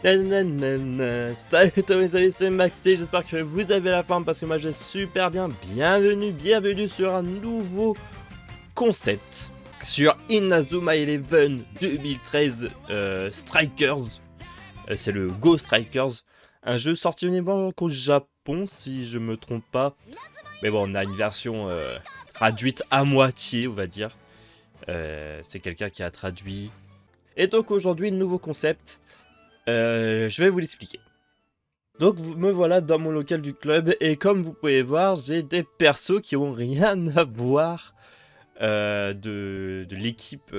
Salut tout le monde, c'est Max T, j'espère que vous avez la forme parce que moi je vais super bien. Bienvenue sur un nouveau concept sur Inazuma Eleven 2013 Strikers. C'est le Go Strikers, un jeu sorti uniquement qu'au Japon si je me trompe pas. Mais bon, on a une version traduite à moitié, on va dire. C'est quelqu'un qui a traduit. Et donc aujourd'hui, nouveau concept. Je vais vous l'expliquer. Donc me voilà dans mon local du club et comme vous pouvez voir, j'ai des persos qui ont rien à voir de l'équipe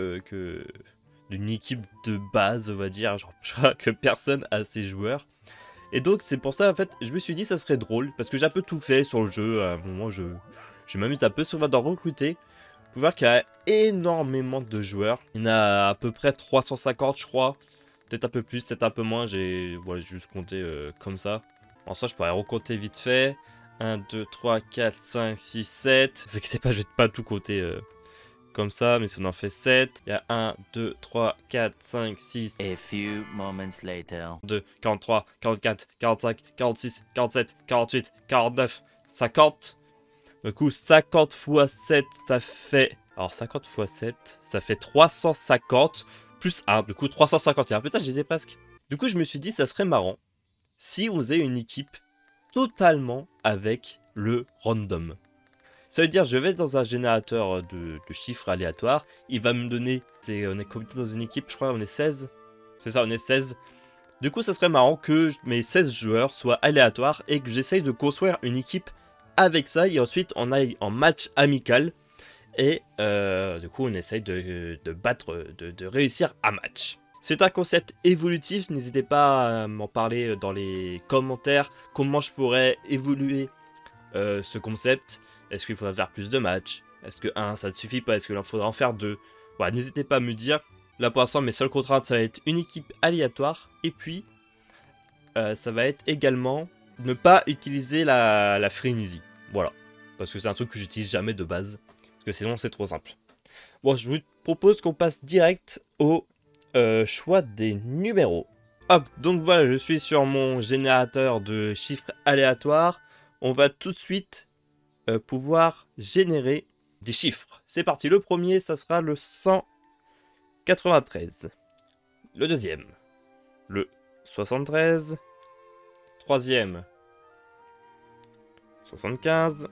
d'une équipe de base, on va dire. Genre, je crois que personne a ces joueurs. Et donc c'est pour ça en fait, je me suis dit ça serait drôle parce que j'ai un peu tout fait sur le jeu. À un moment, je m'amuse un peu sur d'en recruter. Vous pouvez voir qu'il y a énormément de joueurs. Il y en a à peu près 350 je crois. Peut-être un peu plus, peut-être un peu moins, j'ai juste compté comme ça. En soi, je pourrais recompter vite fait. 1, 2, 3, 4, 5, 6, 7. Ne vous inquiétez pas, je vais pas tout compter comme ça, mais si on en fait 7. Il y a 1, 2, 3, 4, 5, 6. A few moments later. 2, 43, 44, 45, 46, 47, 48, 49, 50. Du coup, 50 x 7, ça fait... Alors, 50 x 7, ça fait 350. Plus 1, du coup 351. Putain, je les ai presque. Du coup, je me suis dit, ça serait marrant si on faisait une équipe totalement avec le random. Ça veut dire, je vais dans un générateur de chiffres aléatoires. Il va me donner, on est combien dans une équipe, je crois, on est 16. C'est ça, on est 16. Du coup, ça serait marrant que mes 16 joueurs soient aléatoires et que j'essaye de construire une équipe avec ça. Et ensuite, on aille en match amical. Et du coup, on essaye de battre, de réussir un match. C'est un concept évolutif, n'hésitez pas à m'en parler dans les commentaires. Comment je pourrais évoluer ce concept? Est-ce qu'il faudra faire plus de matchs? Est-ce que 1, ça ne suffit pas? Est-ce qu'il en faudra en faire 2? Voilà, n'hésitez pas à me dire. Là, pour l'instant, mes seules contraintes, ça va être une équipe aléatoire. Et puis, ça va être également ne pas utiliser la frénésie. Voilà, parce que c'est un truc que j'utilise jamais de base. Parce que sinon c'est trop simple. Bon, je vous propose qu'on passe direct au choix des numéros. Hop, donc voilà, je suis sur mon générateur de chiffres aléatoires. On va tout de suite pouvoir générer des chiffres. C'est parti, le premier, ça sera le 193. Le deuxième, le 73. Troisième, 75.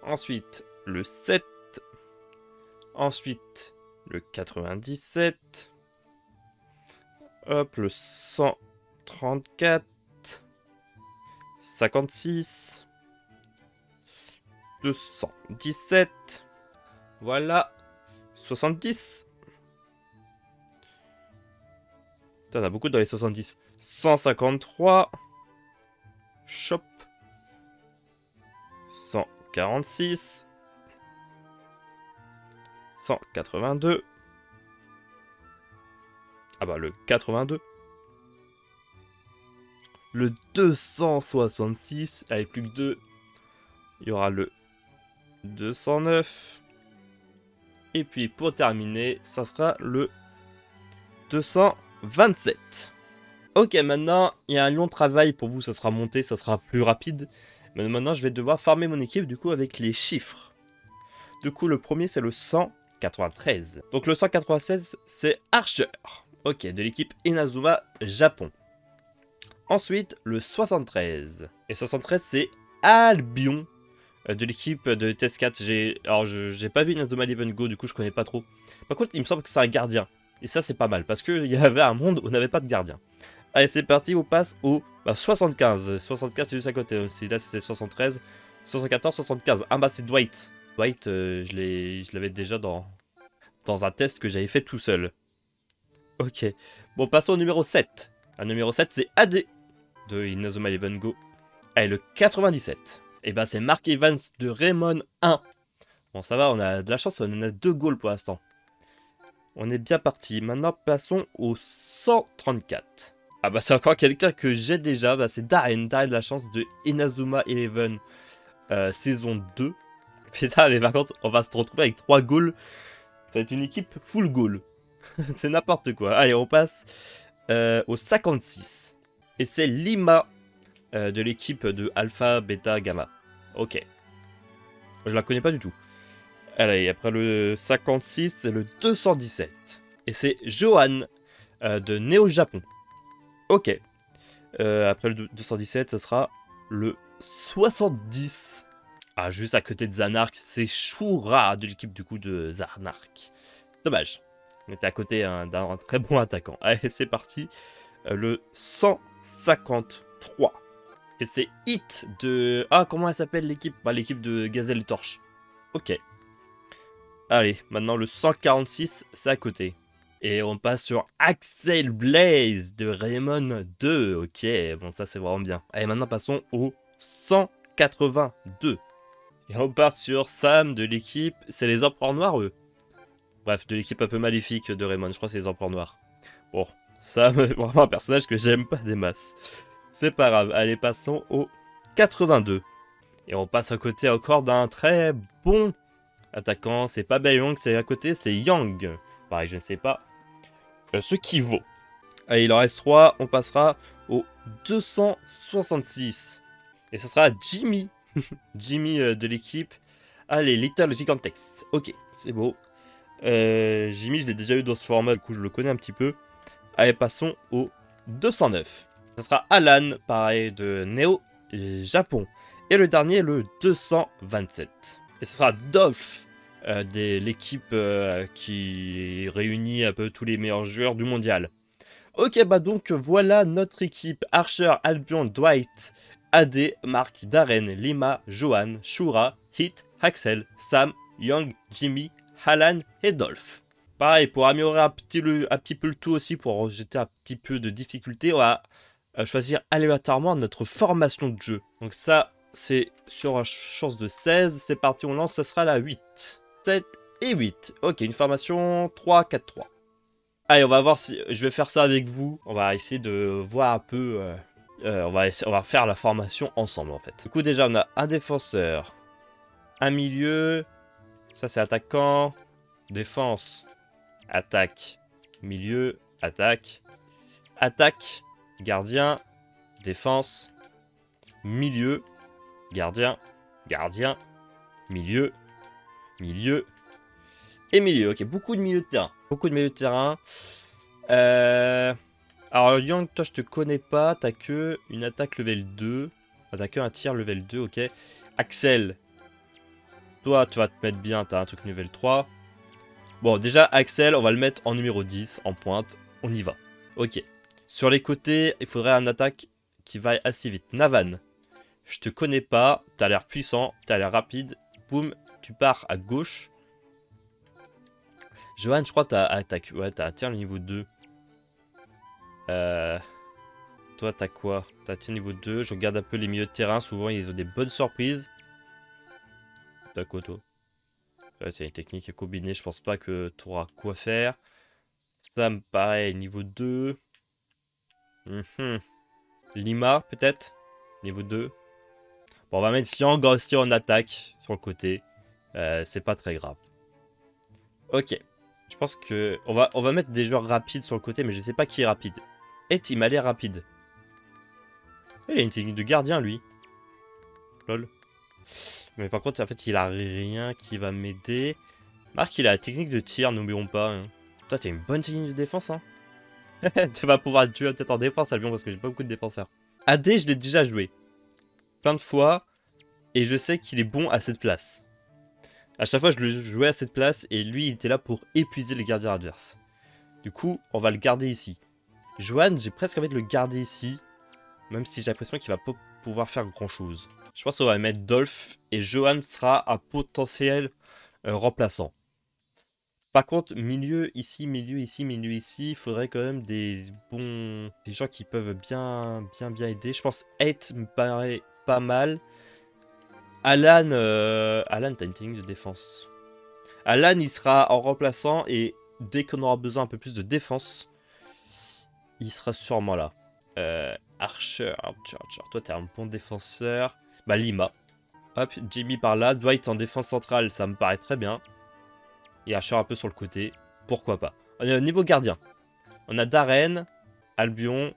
Ensuite, le 7. Ensuite, le 97. Hop, le 134. 56. 217. Voilà. 70. Putain, on a beaucoup dans les 70. 153. Shop. 146. 182. Ah bah le 82. Le 266. Avec plus que 2. Il y aura le 209. Et puis pour terminer, ça sera le 227. Ok, maintenant, il y a un long travail pour vous, ça sera monté, ça sera plus rapide. Mais maintenant, je vais devoir farmer mon équipe, du coup, avec les chiffres. Du coup, le premier, c'est le 193. Donc, le 196, c'est Archer. Ok, de l'équipe Inazuma Japon. Ensuite, le 73. Et 73, c'est Albion, de l'équipe de TS4. Alors, j'ai pas vu Inazuma Eleven Go, du coup, je connais pas trop. Par contre, il me semble que c'est un gardien. Et ça, c'est pas mal, parce qu'il y avait un monde où on n'avait pas de gardien. Allez, c'est parti, on passe au 75. 75, c'est juste à côté aussi. Là, c'était 73. 74, 75. Ah bah, c'est Dwight. Dwight, je l'avais déjà dans un test que j'avais fait tout seul. Ok. Bon, passons au numéro 7. Le numéro 7, c'est AD de Inazuma Eleven Go. Allez, le 97. Et bah, c'est Mark Evans de Raymond 1. Bon, ça va, on a de la chance, on en a 2 goals pour l'instant. On est bien parti. Maintenant, passons au 134. Ah bah c'est encore quelqu'un que j'ai déjà, bah c'est Darren. Darren de la chance de Inazuma Eleven saison 2. Putain, mais par contre, on va se retrouver avec 3 goals. Ça va être une équipe full goal. C'est n'importe quoi. Allez, on passe au 56. Et c'est Lima de l'équipe de Alpha, Beta, Gamma. Ok. Je la connais pas du tout. Allez, après le 56, c'est le 217. Et c'est Johan de Néo Japon. Ok. Après le 217, ce sera le 70. Ah, juste à côté de Zanark, c'est Shura de l'équipe du coup de Zanark. Dommage. On était à côté d'un très bon attaquant. Allez, c'est parti. Le 153. Et c'est Hit de... Ah, comment elle s'appelle l'équipe? Bah, l'équipe de Gazelle Torche. Ok. Allez, maintenant le 146, c'est à côté. Et on passe sur Axel Blaze de Raymond 2. Ok, bon ça c'est vraiment bien. Allez, maintenant passons au 182. Et on part sur Sam de l'équipe... C'est les Empereurs Noirs, eux. Bref, de l'équipe un peu maléfique de Raymond. Je crois que c'est les Empereurs Noirs. Bon, Sam, vraiment un personnage que j'aime pas des masses. C'est pas grave. Allez, passons au 82. Et on passe à côté encore d'un très bon attaquant. C'est pas Baeyong, c'est à côté, c'est Yang. Pareil, je ne sais pas ce qui vaut. Allez, il en reste 3. On passera au 266. Et ce sera Jimmy. Jimmy de l'équipe. Allez, Little Gigantex. Ok, c'est beau. Jimmy, je l'ai déjà eu dans ce format, du coup je le connais un petit peu. Allez, passons au 209. Ce sera Alan, pareil, de Néo Japon. Et le dernier, le 227. Et ce sera Dolph, de l'équipe qui réunit un peu tous les meilleurs joueurs du mondial. Ok, bah donc voilà notre équipe. Archer, Albion, Dwight, AD, Mark, Darren, Lima, Johan, Shura, Hit, Axel, Sam, Young, Jimmy, Alan et Dolph. Pareil, pour améliorer un petit peu le tout aussi, pour rejeter un petit peu de difficulté, on va choisir aléatoirement notre formation de jeu. Donc ça, c'est sur une chance de 16. C'est parti, on lance, ça sera la 8, 7 et 8. Ok, une formation 3, 4, 3. Allez, on va voir si je vais faire ça avec vous. On va essayer de voir un peu... on va faire la formation ensemble en fait. Du coup, déjà, on a un défenseur, un milieu. Ça, c'est attaquant. Défense. Attaque. Milieu. Attaque. Attaque. Gardien. Défense. Milieu. Gardien. Gardien. Milieu. Milieu. Et milieu. Ok, beaucoup de milieu de terrain. Beaucoup de milieu de terrain. Alors, Yang, toi, je te connais pas. T'as que une attaque level 2. T'as que un tir level 2, ok. Axel. Toi, tu vas te mettre bien. T'as un truc level 3. Bon, déjà, Axel, on va le mettre en numéro 10, en pointe. On y va. Ok. Sur les côtés, il faudrait un attaque qui va assez vite. Navan. Je te connais pas. T'as l'air puissant. T'as l'air rapide. Boum. Tu pars à gauche. Johan, je crois que t'as attaque. Ouais, t'as un tir le niveau 2. Toi, t'as quoi? T'as un tir niveau 2. Je regarde un peu les milieux de terrain. Souvent, ils ont des bonnes surprises. T'as quoi, toi? Ouais, c'est une technique combinée. Je pense pas que t'auras quoi faire. Sam, pareil, niveau 2. Lima, peut-être? Niveau 2. Bon, on va mettre Yang aussi en attaque sur le côté. C'est pas très grave. Ok. Je pense que... On va mettre des joueurs rapides sur le côté, mais je sais pas qui est rapide. Et il m'a l'air rapide. Il a une technique de gardien, lui. Lol. Mais par contre, en fait, il a rien qui va m'aider. Marc, il a la technique de tir, n'oublions pas. Hein. Toi, tu as une bonne technique de défense, hein. Tu vas pouvoir tuer peut-être en défense, Albion, parce que j'ai pas beaucoup de défenseurs. AD, je l'ai déjà joué. Plein de fois. Et je sais qu'il est bon à cette place. À chaque fois, je le jouais à cette place. Et lui, il était là pour épuiser les gardiens adverses. Du coup, on va le garder ici. Johan, j'ai presque envie de le garder ici. Même si j'ai l'impression qu'il va pas pouvoir faire grand-chose. Je pense qu'on va mettre Dolph. Et Johan sera un potentiel remplaçant. Par contre, milieu ici, milieu ici, milieu ici, il faudrait quand même des gens qui peuvent bien aider. Je pense 8 me paraît pas mal. Alan, Alan, t'as une technique de défense. Alan, il sera en remplaçant et dès qu'on aura besoin un peu plus de défense, il sera sûrement là. Archer, toi t'es un bon défenseur. Bah Lima. Hop, Jimmy par là. Dwight en défense centrale, ça me paraît très bien. Et Archer un peu sur le côté. Pourquoi pas. Niveau gardien. On a Darren. Albion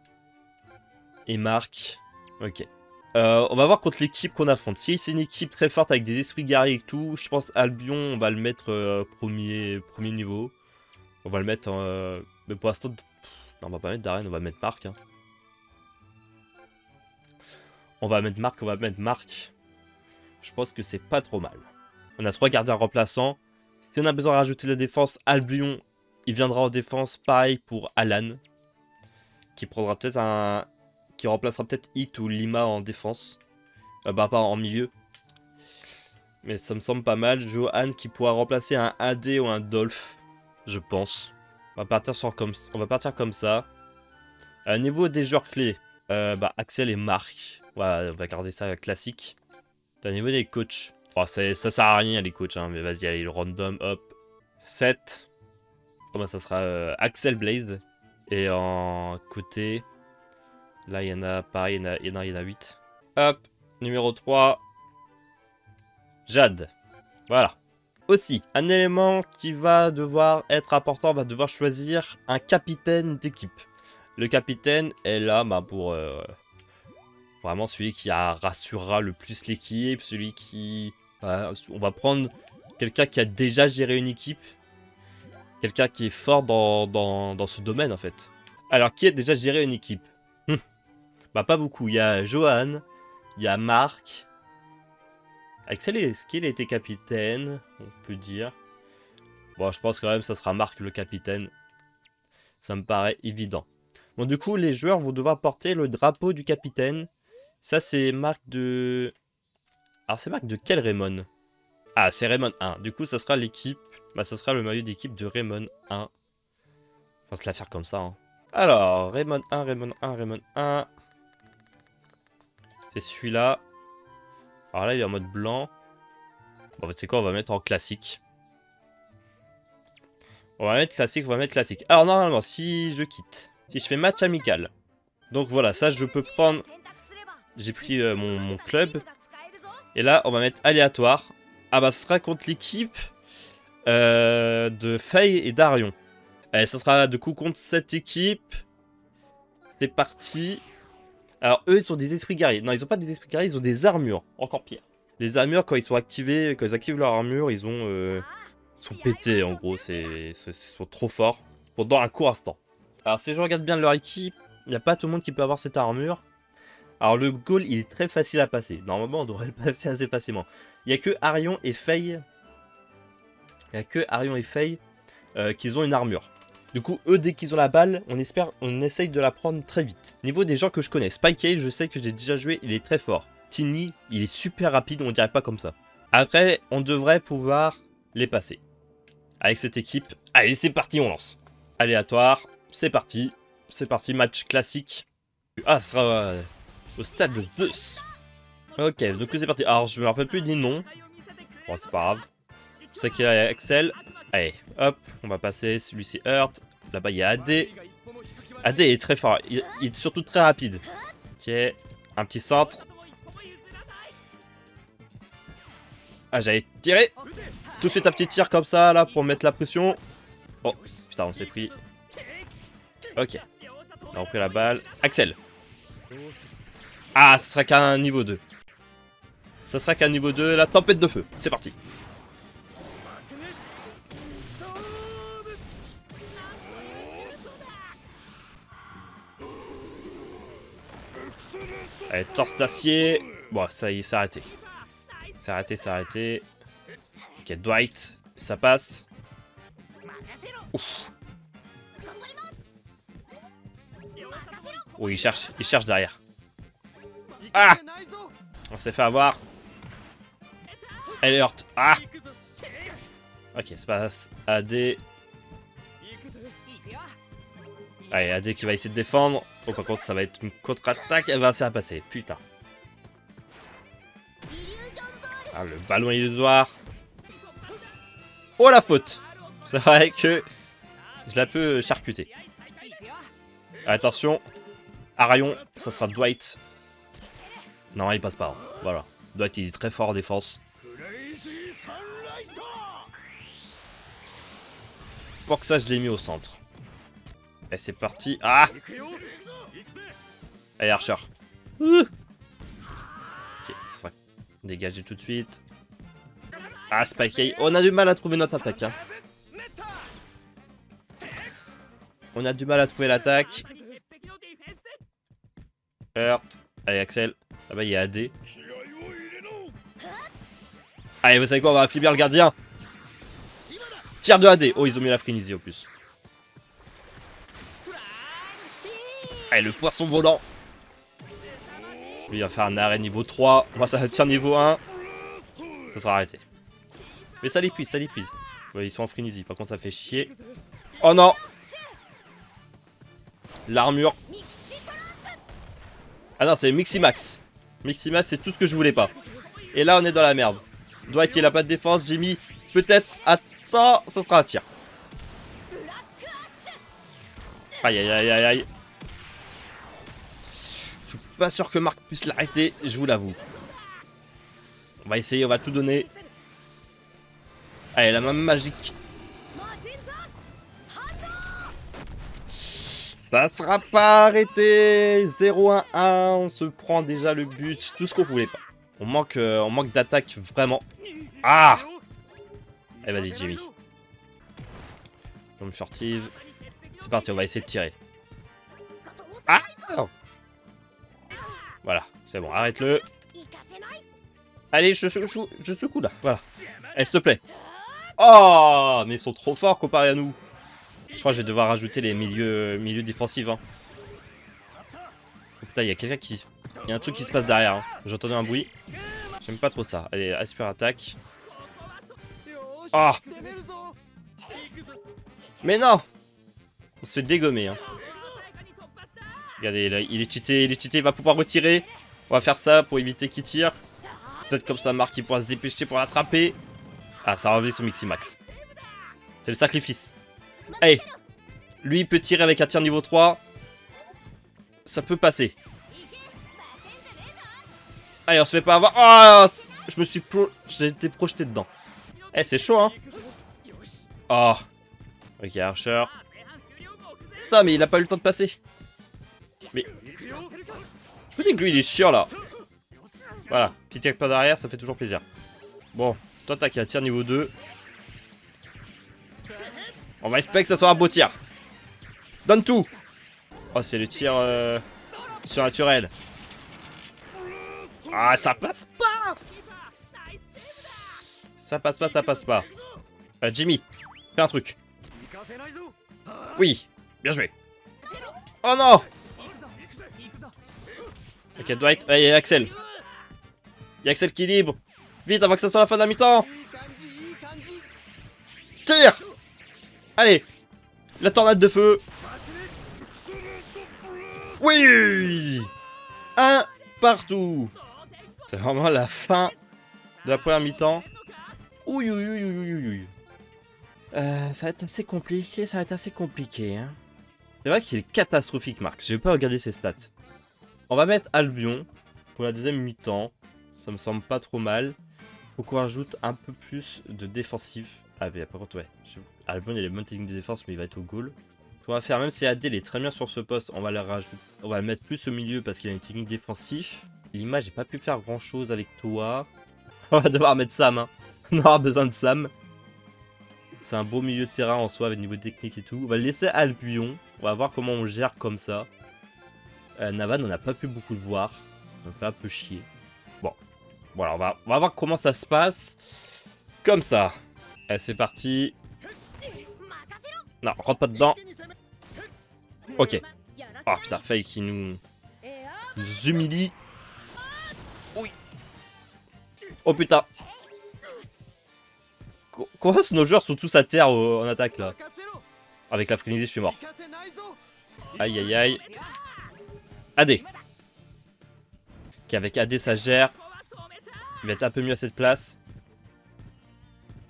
et Marc. Ok. On va voir contre l'équipe qu'on affronte. Si c'est une équipe très forte avec des esprits guerriers et tout, je pense Albion, on va le mettre premier niveau. On va le mettre en... mais pour l'instant... Non, on va pas mettre Darren, on va mettre Marc. Hein. On va mettre Marc. Je pense que c'est pas trop mal. On a 3 gardiens remplaçants. Si on a besoin de rajouter la défense, Albion, il viendra en défense. Pareil pour Alan. Qui prendra peut-être un... Qui remplacera peut-être Hit ou Lima en défense. Bah pas en milieu. Mais ça me semble pas mal. Johan qui pourra remplacer un AD ou un Dolph. Je pense. On va partir comme ça. Niveau des joueurs clés. Bah Axel et Marc. Ouais, on va garder ça classique. Au niveau des coachs. Oh, ça sert à rien les coachs. Hein, mais vas-y, allez, le random. Hop. 7. Comment ça sera Axel Blaze. Et en côté... Là, il y en a, pareil, il y en a 8. Hop, numéro 3. Jade. Voilà. Aussi, un élément qui va devoir être important, on va devoir choisir un capitaine d'équipe. Le capitaine est là bah, pour vraiment celui qui rassurera le plus l'équipe, celui qui... on va prendre quelqu'un qui a déjà géré une équipe. Quelqu'un qui est fort dans ce domaine, en fait. Alors, qui a déjà géré une équipe? Bah pas beaucoup, il y a Johan, il y a Marc. Axel, est-ce qu'il a été capitaine? On peut dire. Bon, je pense quand même que ça sera Marc le capitaine. Ça me paraît évident. Bon, du coup, les joueurs vont devoir porter le drapeau du capitaine. Ça, c'est Marc de... Alors, c'est Marc de quel Raymond? Ah, c'est Raymond 1. Du coup, ça sera l'équipe. Bah, ça sera le maillot d'équipe de Raymond 1. On va se la faire comme ça. Hein. Alors, Raymond 1, Raymond 1, Raymond 1. C'est celui-là. Alors là, il est en mode blanc. Bon, c'est quoi? On va mettre en classique. On va mettre classique. Alors, normalement, si je quitte, si je fais match amical. Donc voilà, ça, je peux prendre... J'ai pris mon club. Et là, on va mettre aléatoire. Ah bah, ce sera contre l'équipe de Faye et Darion. Et ça sera du coup contre cette équipe. C'est parti. Alors eux ils sont des esprits guerriers. Non ils ont pas des esprits guerriers, ils ont des armures. Encore pire. Les armures quand ils sont activés, quand ils activent leur armure, ils sont pétés en gros. Ils sont trop forts pendant un court instant. Alors si je regarde bien leur équipe, il n'y a pas tout le monde qui peut avoir cette armure. Alors le goal il est très facile à passer. Normalement on devrait le passer assez facilement. Il n'y a que Arion et Faye. Qu'ils ont une armure. Du coup, eux, dès qu'ils ont la balle, on essaye de la prendre très vite. Niveau des gens que je connais, Spikey, je sais que j'ai déjà joué, il est très fort. Tiny, il est super rapide, on dirait pas comme ça. Après, on devrait pouvoir les passer. Avec cette équipe, allez, c'est parti, on lance. Aléatoire, c'est parti. C'est parti, match classique. Ah, ce sera au stade de Zeus. Ok, donc c'est parti. Alors, je me rappelle plus des noms. Bon, c'est pas grave. Je sais qu'il y a Axel. Allez, hop, on va passer. Celui-ci Hurt. Là-bas, il y a AD. AD est très fort. Il est surtout très rapide. Ok, un petit centre. Ah, j'allais tirer. Tout de suite, un petit tir comme ça, là, pour mettre la pression. Oh, putain, on s'est pris. Ok. On a repris la balle. Axel. Ah, ce sera qu'un niveau 2. Ça sera qu'un niveau 2. La tempête de feu. C'est parti. Allez, torse d'acier. Bon, ça y est, c'est arrêté. C'est arrêté. Ok, Dwight. Ça passe. Ouf. Oh, il cherche derrière. Ah! On s'est fait avoir. Elle est Hurt. Ah! Ok, ça passe. AD. Allez, AD qui va essayer de défendre. Oh, par contre, ça va être une contre-attaque. Elle va essayer de passer. Putain. Ah, le ballon illusoire. Oh, la faute! C'est vrai que je la peux charcuter. Attention. Arion, ça sera Dwight. Non, il passe pas. Hein. Voilà. Dwight, il est très fort en défense. Pour que ça, je l'ai mis au centre. Et c'est parti. Ah! Allez, Archer. Ok, ça va dégager tout de suite. Ah, Spike. On a du mal à trouver notre attaque. Hein. On a du mal à trouver l'attaque. Hurt. Allez, Axel. Là-bas, il y a AD. Allez, vous savez quoi? On va affaiblir le gardien. Tir de AD. Oh, ils ont mis la frénésie au plus. Allez, le poisson volant. Lui, il va faire un arrêt niveau 3. Moi, ça va tirer niveau 1. Ça sera arrêté. Mais ça l'épuise, ça l'épuise. Ouais, ils sont en frénésie. Par contre, ça fait chier. Oh non! L'armure. Ah non, c'est Miximax. Miximax, c'est tout ce que je voulais pas. Et là, on est dans la merde. Dwight, il a pas de défense. Jimmy, peut-être. Attends, ça sera un tir. Aïe, aïe, aïe, aïe, aïe. Je suis pas sûr que Marc puisse l'arrêter, je vous l'avoue. On va essayer, on va tout donner. Allez, la main magique. Ça sera pas arrêté. 0-1-1, on se prend déjà le but. Tout ce qu'on voulait pas. On manque d'attaque vraiment. Ah! Eh vas-y Jimmy. Bombe furtive. C'est parti, on va essayer de tirer. Ah! Voilà, c'est bon, arrête-le. Allez, je secoue là, voilà. Eh, s'il te plaît. Oh, mais ils sont trop forts comparé à nous. Je crois que je vais devoir rajouter les milieux défensifs. Hein. Oh, putain, il y a quelqu'un qui... Il y a un truc qui se passe derrière. Hein. J'entendais un bruit. J'aime pas trop ça. Allez, aspire attaque. Oh! Mais non! On se fait dégommer. Hein. Regardez, là, il est cheaté, il va pouvoir retirer. On va faire ça pour éviter qu'il tire. Peut-être comme ça, Marc, il pourra se dépêcher pour l'attraper. Ah, ça a enlevé son Miximax. C'est le sacrifice. Allez, lui, il peut tirer avec un tir niveau 3. Ça peut passer. Allez, on se fait pas avoir. Oh, j'ai été projeté dedans. Eh, c'est chaud, hein. Oh. Ok, Archer. Putain, mais il a pas eu le temps de passer. Mais... Je vous dis que lui, il est chiant, là. Voilà, petit tir pas derrière, ça fait toujours plaisir. Bon, toi, t'as qu'à tir niveau 2. On va espérer que ça soit un beau tir. Donne tout. Oh, c'est le tir surnaturel. Ah, ça passe pas. Ça passe pas, ça passe pas. Jimmy, fais un truc. Oui, bien joué. Oh non. Ok, Dwight, il y a Axel. Il y a Axel qui est libre. Vite, avant que ça soit la fin de la mi-temps. Tire. Allez. La tornade de feu. Oui. Un partout. C'est vraiment la fin de la première mi-temps. Ouïe, ouïe, ouïe, ouïe, ouïe. Ça va être assez compliqué, hein. C'est vrai qu'il est catastrophique, Marc. Je vais pas regarder ses stats. On va mettre Albion pour la deuxième mi-temps. Ça me semble pas trop mal. Faut qu'on rajoute un peu plus de défensif. Ah, mais par contre, ouais. Albion, il a les bonnes techniques de défense, mais il va être au goal. Ce qu'on va faire, même si AD il est très bien sur ce poste, on va le rajouter. On va le mettre plus au milieu parce qu'il a une technique défensive. L'image, j'ai pas pu faire grand chose avec toi. On va devoir mettre Sam. Hein. On aura besoin de Sam. C'est un beau milieu de terrain en soi avec niveau technique et tout. On va le laisser Albion. On va voir comment on gère comme ça. Navan, on n'a pas pu beaucoup le voir. Ça me fait un peu chier. Bon. Voilà, on va voir comment ça se passe. Comme ça. Allez, c'est parti. Non, on rentre pas dedans. Ok. Oh putain, Faye qui nous humilie. Oui. Oh putain. Comment nos joueurs sont tous à terre en attaque là? Avec la frénésie, je suis mort. Aïe aïe aïe. AD. Ok, avec AD ça gère. Il va être un peu mieux à cette place.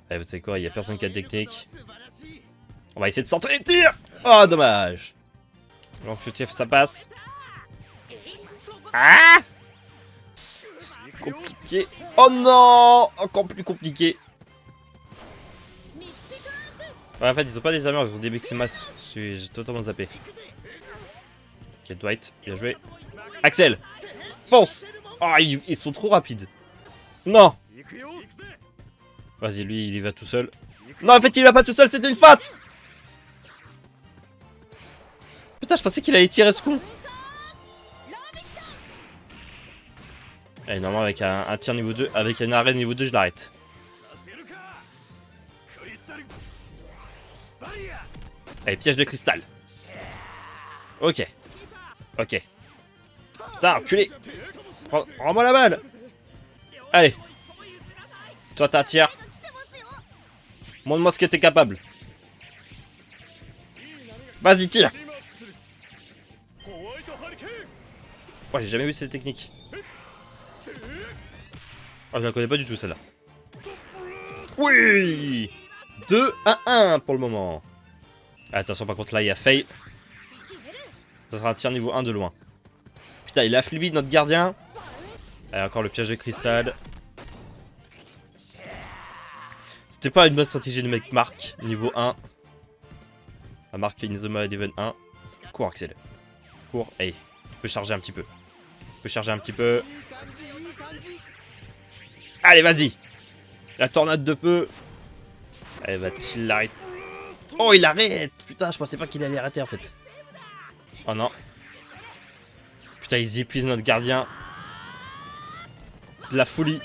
Allez, vous savez quoi, il n'y a personne qui a de technique. On va essayer de centrer les tirs. Oh, dommage. L'enfutif, ça passe. Ah! C'est compliqué. Oh non! Encore plus compliqué. Ouais, en fait, ils ont pas des armures, ils ont des Maximas. J'ai totalement zappé. Ok, Dwight, bien joué. Axel, fonce. Oh, ils sont trop rapides. Non. Vas-y, lui, il y va tout seul. Non, en fait, il y va pas tout seul, c'était une feinte. Putain, je pensais qu'il allait tirer ce con. Allez, normalement, avec un tir niveau 2, avec une arène niveau 2, je l'arrête. Allez, piège de cristal. Ok. Ok. Putain, enculé. Rends-moi la balle. Allez. Toi, t'as un tir. Montre-moi ce que t'es capable. Vas-y, tire. Oh, j'ai jamais vu cette technique. Oh, je la connais pas du tout, celle-là. Oui. 2-1-1 pour le moment. Attention, par contre, là, il y a Faye. Ça sera un tir niveau 1 de loin. Putain, il a flibi notre gardien. Allez, encore le piège de cristal. C'était pas une bonne stratégie de mec Marc, niveau 1. À Marc Inazuma Eleven 1. Cours, Axel. Cours. Hey, tu peux charger un petit peu. Tu peux charger un petit peu. Allez, vas-y. La tornade de feu. Allez, va-t-il l'arrêter? Oh, il arrête. Putain, je pensais pas qu'il allait arrêter en fait. Oh non. Putain, ils épuisent notre gardien. C'est de la folie.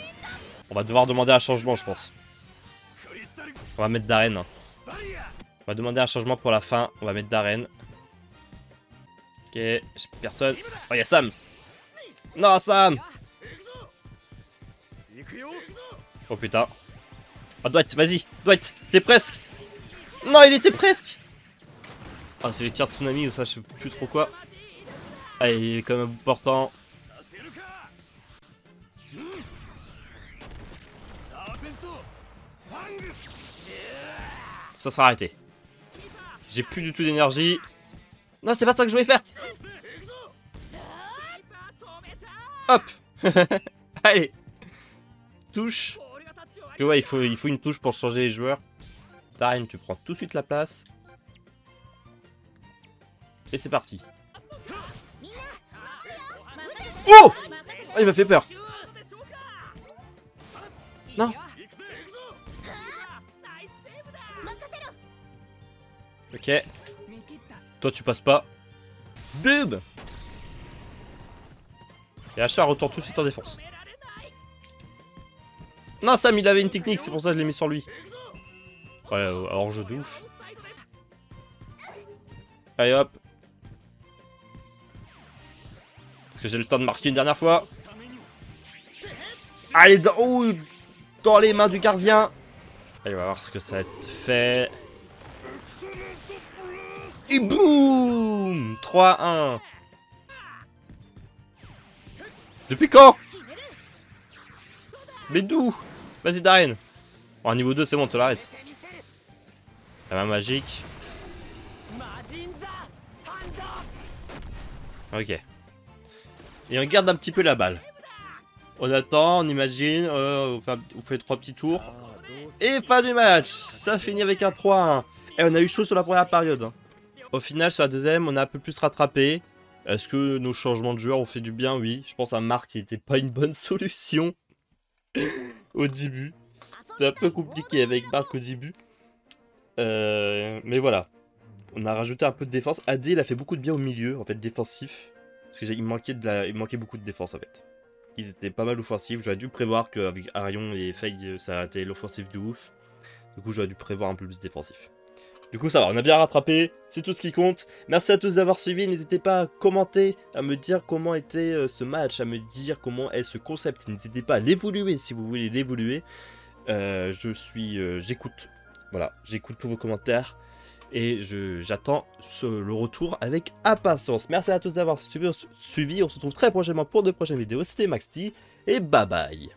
On va devoir demander un changement, je pense. On va mettre d'arène. On va demander un changement pour la fin. On va mettre d'arène. Ok, personne. Oh, il y a Sam. Non, Sam. Oh putain. Oh, Dwight, vas-y. Dwight, t'es presque. Non, il était presque. Ah, c'est les tirs de tsunami ou ça, je sais plus trop quoi. Allez, il est quand même important. Ça sera arrêté. J'ai plus du tout d'énergie. Non, c'est pas ça que je voulais faire. Hop. Allez. Touche. Et ouais, il faut une touche pour changer les joueurs. Darren, tu prends tout de suite la place. Et c'est parti. Oh, oh, il m'a fait peur. Non. Ok. Toi, tu passes pas. Boum. Et Achat retourne tout de suite en défense. Non, Sam, il avait une technique, c'est pour ça que je l'ai mis sur lui. Ouais, alors je de ouf. Allez, hop. Est-ce que j'ai le temps de marquer une dernière fois? Allez, dans les mains du gardien. Allez, on va voir ce que ça te fait. Et boum, 3-1. Depuis quand? Mais d'où? Vas-y, Darren. Bon, à niveau 2, c'est bon, te l'arrête. La main magique. Ok. Et on garde un petit peu la balle. On attend, on imagine, on fait 3 petits tours. Et fin du match. Ça finit avec un 3-1. Et on a eu chaud sur la première période. Hein. Au final, sur la deuxième, on a un peu plus rattrapé. Est-ce que nos changements de joueurs ont fait du bien? Oui. Je pense à Marc qui n'était pas une bonne solution au début. C'était un peu compliqué avec Marc au début. Mais voilà. On a rajouté un peu de défense. AD, il a fait beaucoup de bien au milieu, en fait, défensif. Parce que il manquait beaucoup de défense, en fait. Ils étaient pas mal offensifs. J'aurais dû prévoir qu'avec Arion et Faye, ça a été l'offensive de ouf. Du coup, j'aurais dû prévoir un peu plus défensif. Du coup, ça va, on a bien rattrapé. C'est tout ce qui compte. Merci à tous d'avoir suivi. N'hésitez pas à commenter, à me dire comment était ce match, à me dire comment est ce concept. N'hésitez pas à l'évoluer si vous voulez l'évoluer. J'écoute. Voilà, j'écoute tous vos commentaires. Et j'attends le retour avec impatience. Merci à tous d'avoir suivi. On se retrouve très prochainement pour de prochaines vidéos. C'était Maxty et bye bye.